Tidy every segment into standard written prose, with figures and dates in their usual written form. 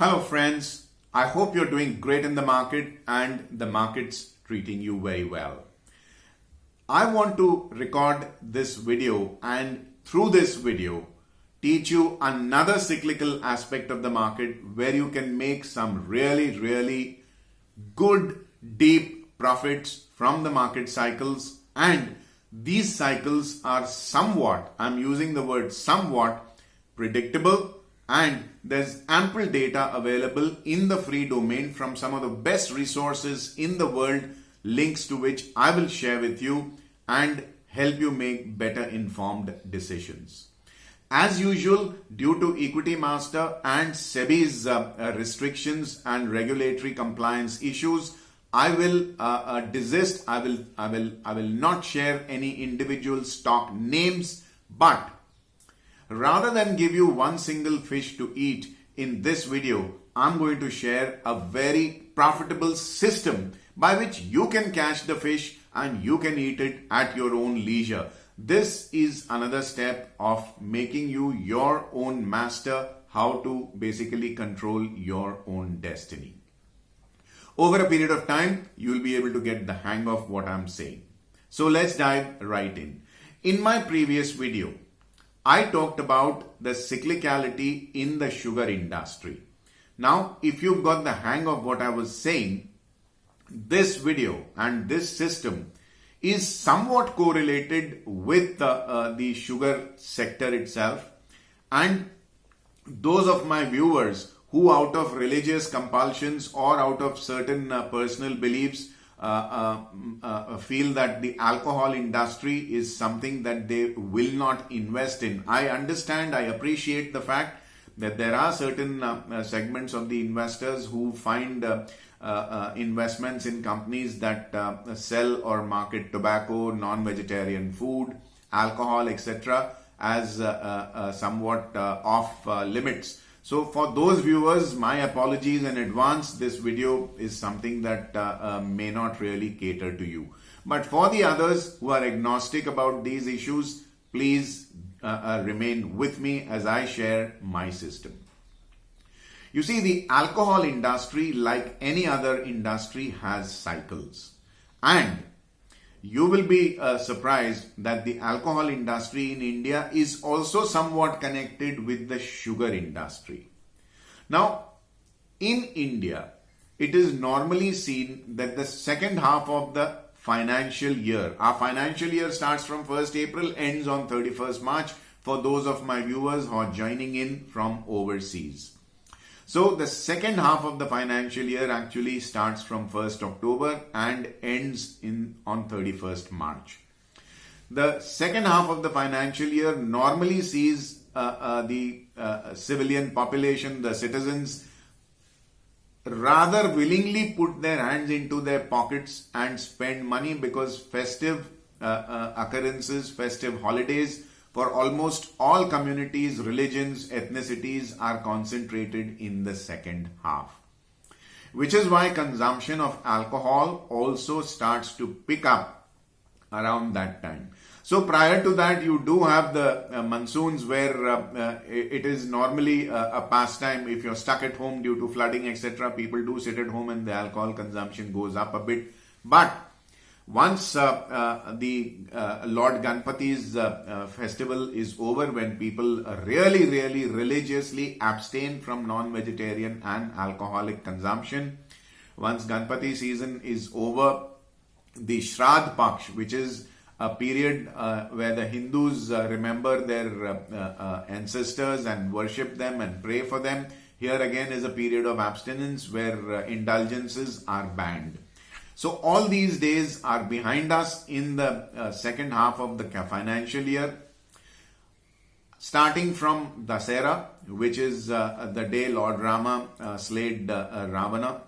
Hello friends, I hope you're doing great in the market and the market's treating you very well. I want to record this video and through this video teach you another cyclical aspect of the market where you can make some really good deep profits from the market cycles, and these cycles are somewhat, I'm using the word somewhat, predictable, and there's ample data available in the free domain from some of the best resources in the world, links to which I will share with you and help you make better informed decisions. As usual, due to Equity Master and SEBI's restrictions and regulatory compliance issues, I will desist. I will not share any individual stock names, but rather than give you one single fish to eat in this video, I'm going to share a very profitable system by which you can catch the fish and you can eat it at your own leisure. This is another step of making you your own master, how to basically control your own destiny. Over a period of time, you will be able to get the hang of what I'm saying. So let's dive right in. In my previous video, I talked about the cyclicality in the sugar industry. Now, if you've got the hang of what I was saying, this video and this system is somewhat correlated with the sugar sector itself, and those of my viewers who out of religious compulsions or out of certain personal beliefs feel that the alcohol industry is something that they will not invest in. I understand, I appreciate the fact that there are certain segments of the investors who find investments in companies that sell or market tobacco, non-vegetarian food, alcohol, etc. as somewhat off limits. So for those viewers, my apologies in advance. This video is something that may not really cater to you. But for the others who are agnostic about these issues, please remain with me as I share my system. You see, the alcohol industry, like any other industry, has cycles. And you will be surprised that the alcohol industry in India is also somewhat connected with the sugar industry. Now, in India, it is normally seen that the second half of the financial year, our financial year starts from 1st April, ends on 31st March for those of my viewers who are joining in from overseas. So the second half of the financial year actually starts from 1st October and ends on 31st March. The second half of the financial year normally sees the civilian population, the citizens, rather willingly put their hands into their pockets and spend money because festive occurrences, festive holidays for almost all communities, religions, ethnicities are concentrated in the second half. Which is why consumption of alcohol also starts to pick up around that time. So prior to that, you do have the monsoons where it is normally a pastime. If you're stuck at home due to flooding, etc., people do sit at home and the alcohol consumption goes up a bit. But once the Lord Ganpati's festival is over, when people really religiously abstain from non-vegetarian and alcoholic consumption, once Ganpati season is over, the Shraddh Paksh, which is a period where the Hindus remember their ancestors and worship them and pray for them, here again is a period of abstinence where indulgences are banned. So all these days are behind us in the second half of the financial year, starting from Dasera, which is the day Lord Rama slayed Ravana,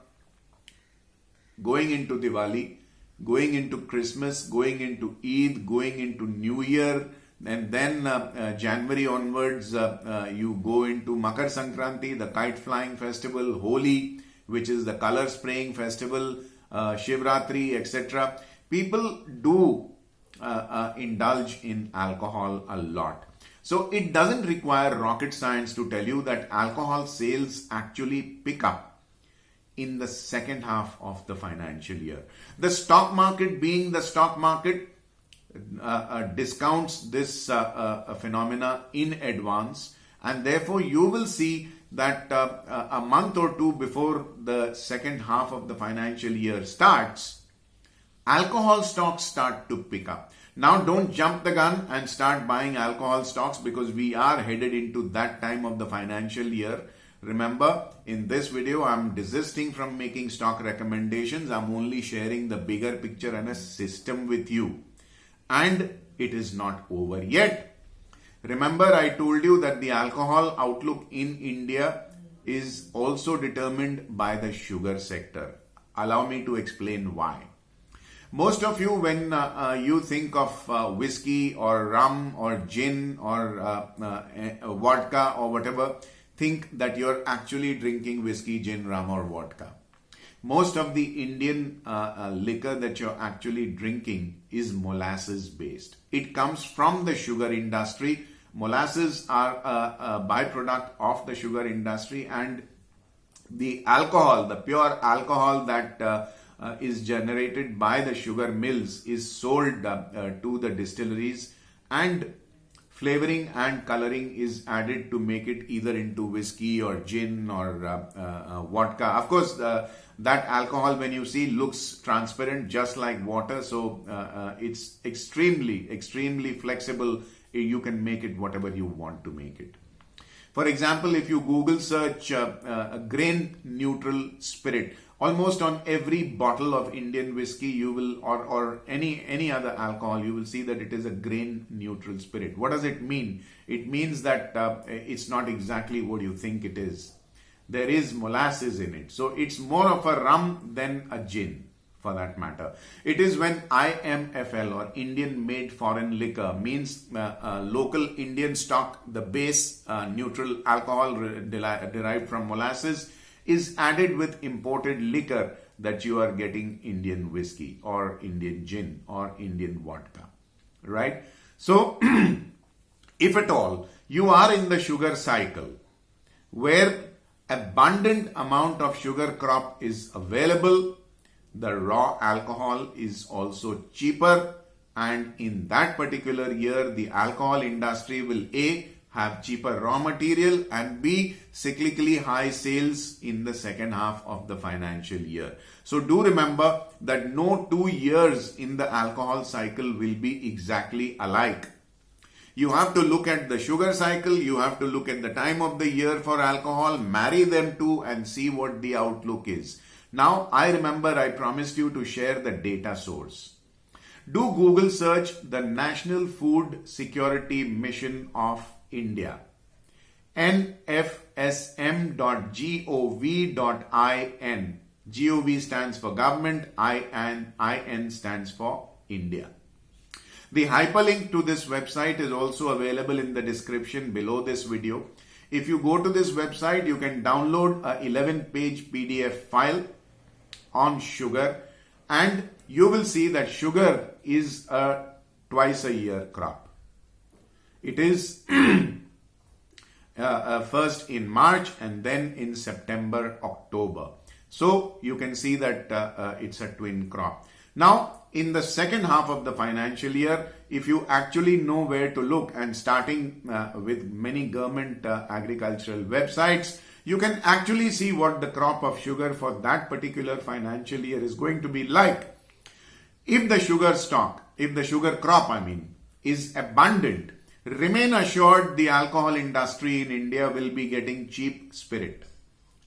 going into Diwali, going into Christmas, going into Eid, going into New Year, and then January onwards you go into Makar Sankranti, the kite flying festival, Holi, which is the color spraying festival, Shivratri, etc. People do indulge in alcohol a lot. So it doesn't require rocket science to tell you that alcohol sales actually pick up in the second half of the financial year. The stock market, being the stock market, discounts this phenomena in advance, and therefore you will see that a month or two before the second half of the financial year starts, alcohol stocks start to pick up. Now don't jump the gun and start buying alcohol stocks, because we are headed into that time of the financial year. Remember, in this video, I'm desisting from making stock recommendations. I'm only sharing the bigger picture and a system with you. And it is not over yet. Remember, I told you that the alcohol outlook in India is also determined by the sugar sector. Allow me to explain why. Most of you, when you think of whiskey or rum or gin or vodka or whatever, think that you're actually drinking whiskey, gin, rum or vodka. Most of the Indian liquor that you're actually drinking is molasses based. It comes from the sugar industry. Molasses are a byproduct of the sugar industry, and the alcohol, the pure alcohol that is generated by the sugar mills is sold to the distilleries, and flavoring and coloring is added to make it either into whiskey or gin or vodka. Of course, that alcohol, when you see, looks transparent just like water. So it's extremely flexible. You can make it whatever you want to make it. For example, if you Google search a grain neutral spirit, almost on every bottle of Indian whiskey you will, or any other alcohol, you will see that it is a grain neutral spirit. What does it mean? It means that it's not exactly what you think it is. There is molasses in it. So it's more of a rum than a gin, for that matter. It is when IMFL, or Indian made foreign liquor, means local Indian stock, the base neutral alcohol derived from molasses, is added with imported liquor, that you are getting Indian whiskey or Indian gin or Indian vodka, right? So if at all you are in the sugar cycle where abundant amount of sugar crop is available, the raw alcohol is also cheaper, and in that particular year the alcohol industry will A, have cheaper raw material, and B, cyclically high sales in the second half of the financial year. So do remember that no 2 years in the alcohol cycle will be exactly alike. You have to look at the sugar cycle, you have to look at the time of the year for alcohol, marry them two and see what the outlook is. Now, I remember I promised you to share the data source. Do Google search the National Food Security Mission of India, nfsm.gov.in. GOV stands for government, IN stands for India. The hyperlink to this website is also available in the description below this video. If you go to this website, you can download a 11-page PDF file on sugar, and you will see that sugar is a twice a year crop. It is first in March and then in September, October. So you can see that it's a twin crop. Now, in the second half of the financial year, if you actually know where to look, and starting with many government agricultural websites, you can actually see what the crop of sugar for that particular financial year is going to be like. If the sugar crop, is abundant, remain assured the alcohol industry in India will be getting cheap spirit.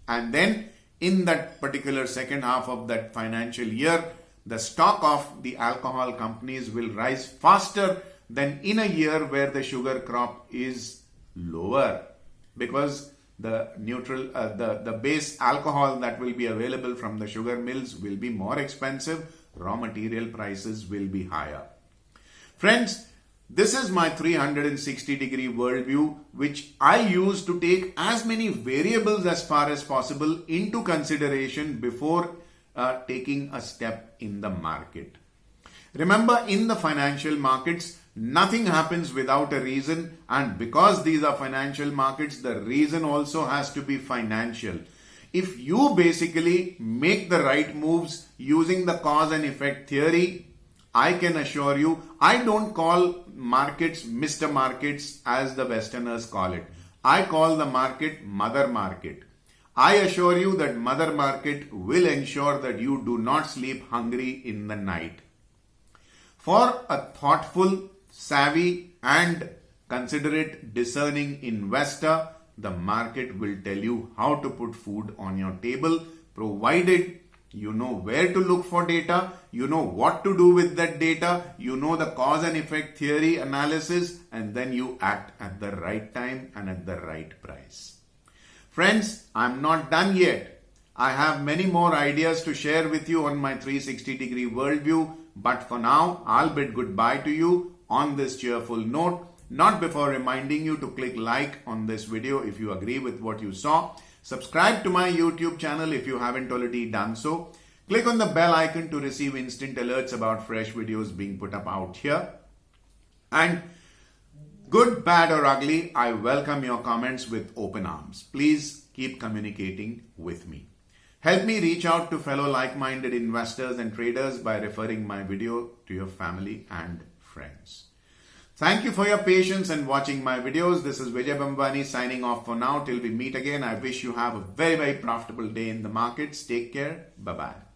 And then in that particular second half of that financial year, the stock of the alcohol companies will rise faster than in a year where the sugar crop is lower, because the base alcohol that will be available from the sugar mills will be more expensive, raw material prices will be higher. Friends, this is my 360-degree worldview, which I use to take as many variables as far as possible into consideration before taking a step in the market. Remember, in the financial markets, Nothing happens without a reason, and because these are financial markets, the reason also has to be financial. If you basically make the right moves using the cause and effect theory, I can assure you, I don't call markets Mr. Markets as the Westerners call it. I call the market Mother Market. I assure you that Mother Market will ensure that you do not sleep hungry in the night. For a thoughtful, savvy and considerate, discerning investor, the market will tell you how to put food on your table, provided you know where to look for data, you know what to do with that data, you know the cause and effect theory analysis, and then you act at the right time and at the right price. Friends, I'm not done yet. I have many more ideas to share with you on my 360-degree worldview, but for now, I'll bid goodbye to you on this cheerful note, not before reminding you to click like on this video if you agree with what you saw. Subscribe to my YouTube channel if you haven't already done so. Click on the bell icon to receive instant alerts about fresh videos being put up out here. And good, bad or ugly, I welcome your comments with open arms. Please keep communicating with me. Help me reach out to fellow like-minded investors and traders by referring my video to your family and friends. Thank you for your patience and watching my videos. This is Vijay Bhambwani signing off for now. Till we meet again, I wish you have a very, very profitable day in the markets. Take care. Bye-bye.